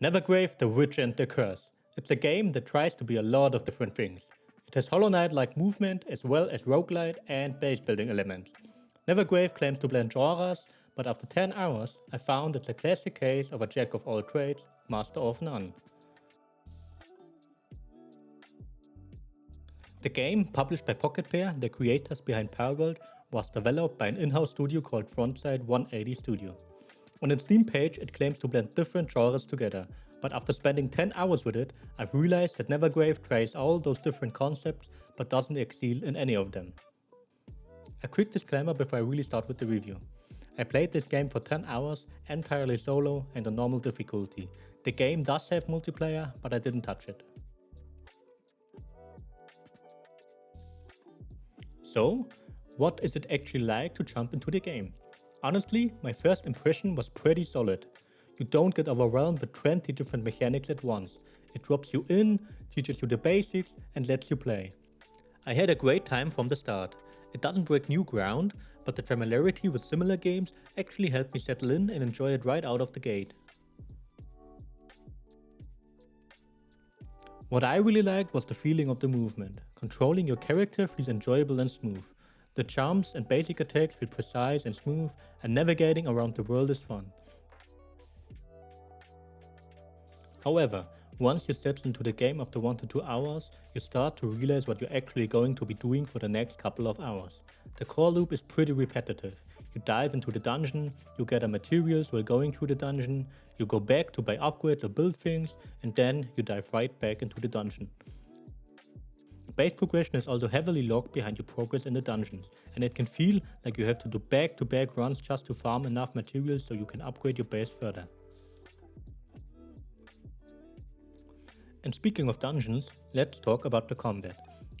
Nevergrave, The Witch and the Curse. It's a game that tries to be a lot of different things. It has Hollow Knight-like movement as well as roguelite and base building elements. Nevergrave claims to blend genres, but after 10 hours, I found it's a classic case of a jack of all trades, master of none. The game, published by Pocket Pair, the creators behind Palworld, was developed by an in-house studio called Frontside 180 Studio. On its Steam page, it claims to blend different genres together, but after spending 10 hours with it, I've realized that Nevergrave tries all those different concepts but doesn't excel in any of them. A quick disclaimer before I really start with the review. I played this game for 10 hours, entirely solo and on normal difficulty. The game does have multiplayer, but I didn't touch it. So, what is it actually like to jump into the game? Honestly, my first impression was pretty solid. You don't get overwhelmed with 20 different mechanics at once. It drops you in, teaches you the basics, and lets you play. I had a great time from the start. It doesn't break new ground, but the familiarity with similar games actually helped me settle in and enjoy it right out of the gate. What I really liked was the feeling of the movement. Controlling your character feels enjoyable and smooth. The jumps and basic attacks feel precise and smooth, and navigating around the world is fun. However, once you settle into the game after 1 to 2 hours, you start to realize what you're actually going to be doing for the next couple of hours. The core loop is pretty repetitive. You dive into the dungeon, you gather materials while going through the dungeon, you go back to buy upgrades or build things, and then you dive right back into the dungeon. Base progression is also heavily logged behind your progress in the dungeons, and it can feel like you have to do back-to-back runs just to farm enough materials so you can upgrade your base further. And speaking of dungeons, let's talk about the combat.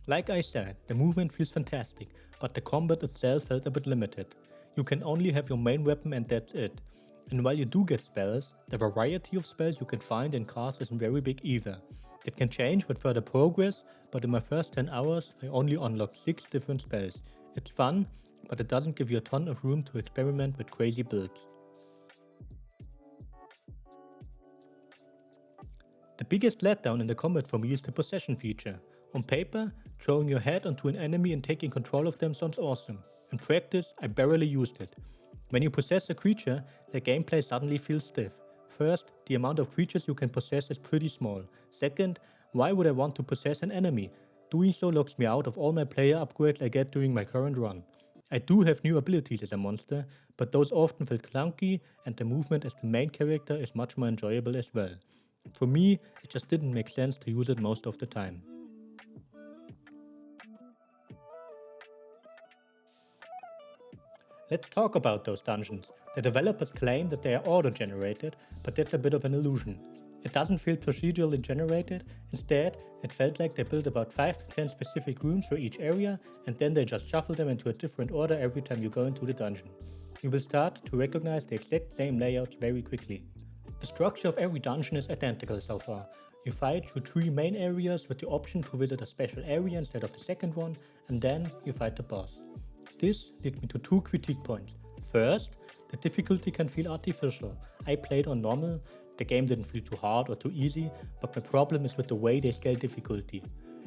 Like I said, the movement feels fantastic, but the combat itself felt a bit limited. You can only have your main weapon and that's it. And while you do get spells, the variety of spells you can find and cast isn't very big either. It can change with further progress, but in my first 10 hours I only unlocked 6 different spells. It's fun, but it doesn't give you a ton of room to experiment with crazy builds. The biggest letdown in the combat for me is the possession feature. On paper, throwing your head onto an enemy and taking control of them sounds awesome. In practice, I barely used it. When you possess a creature, the gameplay suddenly feels stiff. First, the amount of creatures you can possess is pretty small. Second, why would I want to possess an enemy? Doing so locks me out of all my player upgrades I get during my current run. I do have new abilities as a monster, but those often felt clunky and the movement as the main character is much more enjoyable as well. For me, it just didn't make sense to use it most of the time. Let's talk about those dungeons. The developers claim that they are auto-generated, but that's a bit of an illusion. It doesn't feel procedurally generated, instead it felt like they built about 5 to 10 specific rooms for each area and then they just shuffle them into a different order every time you go into the dungeon. You will start to recognize the exact same layouts very quickly. The structure of every dungeon is identical so far. You fight through 3 main areas with the option to visit a special area instead of the second one, and then you fight the boss. This leads me to 2 critique points. First, the difficulty can feel artificial. I played on normal, the game didn't feel too hard or too easy, but my problem is with the way they scale difficulty.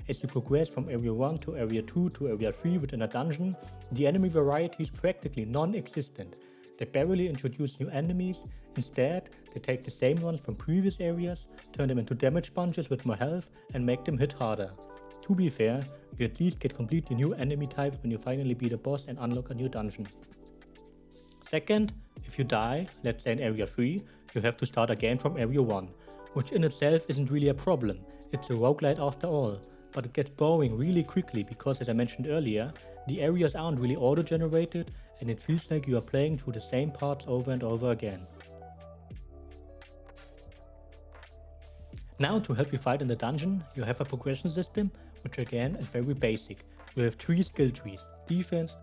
As you progress from area 1 to area 2 to area 3 within a dungeon, the enemy variety is practically non-existent. They barely introduce new enemies, instead they take the same ones from previous areas, turn them into damage sponges with more health and make them hit harder. To be fair, you at least get completely new enemy types when you finally beat a boss and unlock a new dungeon. Second, if you die, let's say in area 3, you have to start again from area 1, which in itself isn't really a problem, it's a roguelite after all, but it gets boring really quickly because as I mentioned earlier, the areas aren't really auto-generated and it feels like you are playing through the same parts over and over again. Now to help you fight in the dungeon, you have a progression system, which again is very basic. You have 3 skill trees: defense,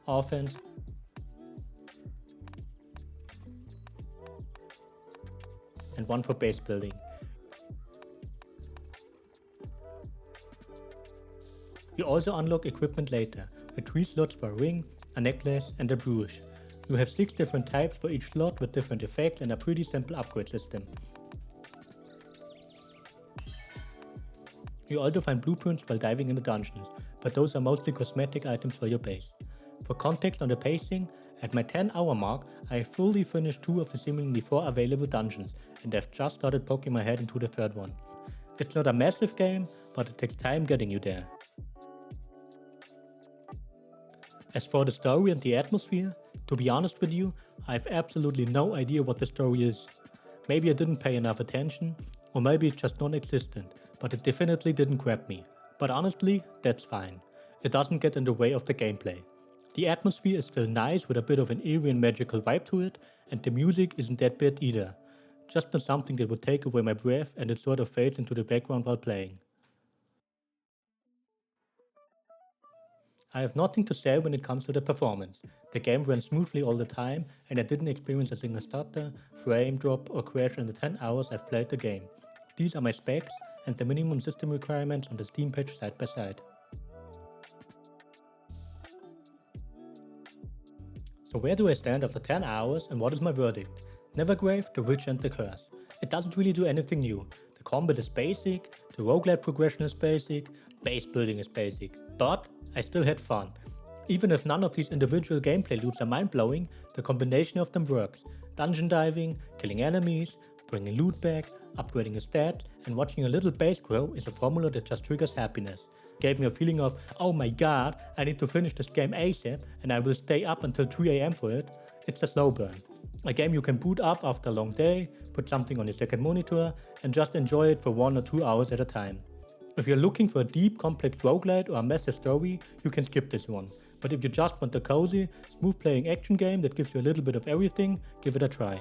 offense, and 1 for base building. You also unlock equipment later, with 3 slots for a ring, a necklace, and a brush. You have 6 different types for each slot with different effects and a pretty simple upgrade system. You also find blueprints while diving in the dungeons, but those are mostly cosmetic items for your base. For context on the pacing, at my 10-hour mark, I have fully finished 2 of the seemingly 4 available dungeons, and I've just started poking my head into the 3rd one. It's not a massive game, but it takes time getting you there. As for the story and the atmosphere, to be honest with you, I have absolutely no idea what the story is. Maybe I didn't pay enough attention, or maybe it's just non-existent, but it definitely didn't grab me. But honestly, that's fine. It doesn't get in the way of the gameplay. The atmosphere is still nice with a bit of an eerie and magical vibe to it, and the music isn't that bad either. Just not something that would take away my breath and it sort of fades into the background while playing. I have nothing to say when it comes to the performance. The game ran smoothly all the time and I didn't experience a single stutter, frame drop or crash in the 10 hours I've played the game. These are my specs and the minimum system requirements on the Steam page side by side. So where do I stand after 10 hours and what is my verdict? Nevergrave, The Witch and the Curse. It doesn't really do anything new. The combat is basic, the roguelite progression is basic, base building is basic, but I still had fun. Even if none of these individual gameplay loops are mind-blowing, the combination of them works. Dungeon diving, killing enemies, bringing loot back, upgrading his stats, and watching a little base grow is a formula that just triggers happiness. Gave me a feeling of, oh my god, I need to finish this game ASAP and I will stay up until 3 AM for it. It's a slow burn. A game you can boot up after a long day, put something on your second monitor, and just enjoy it for 1 or 2 hours at a time. If you're looking for a deep, complex roguelite or a massive story, you can skip this one. But if you just want a cozy, smooth playing action game that gives you a little bit of everything, give it a try.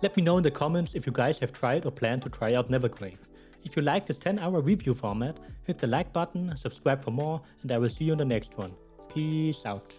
Let me know in the comments if you guys have tried or plan to try out Nevergrave. If you like this 10-hour review format, hit the like button, subscribe for more, and I will see you in the next one. Peace out.